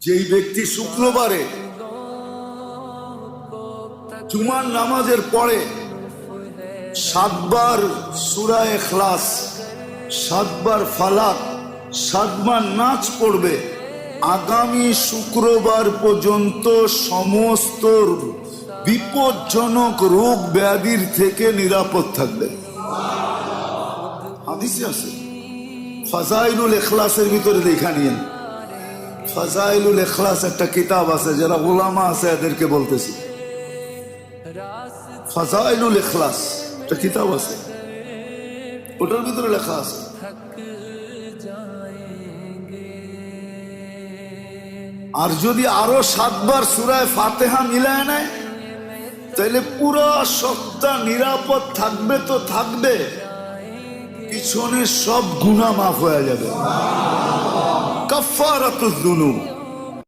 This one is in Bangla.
যেই ব্যক্তি শুক্রবারে জুমার নামাজের পরে 7 বার সূরা ইখলাস, 7 বার ফালাক, 7 বার নাচ পড়বে, আগামী শুক্রবার পর্যন্ত সমস্ত বিপজ্জনক রোগ ব্যাধির থেকে নিরাপদ থাকবে। হাদিসে আছে, ফাজাইলুল ইখলাসের ভিতরে দেখা নিয়েন। ফাজাইলুল ইখলাস একটা কিতাব আছে, যারা উলামা আছে এদেরকে বলতেছি। ফাজাইলুল ইখলাস একটা কিতাব আছে, ওটার ভিতরে লেখা আছে আর যদি আরো 7 বার সূরা ফাতিহা মিলায় নেয় তাহলে পুরো সপ্তাহ নিরাপদ থাকবে। তো থাকবে, পিছনে সব গুনাহ মাফ হয়ে যাবে। কাফারাতুজ যুনুব।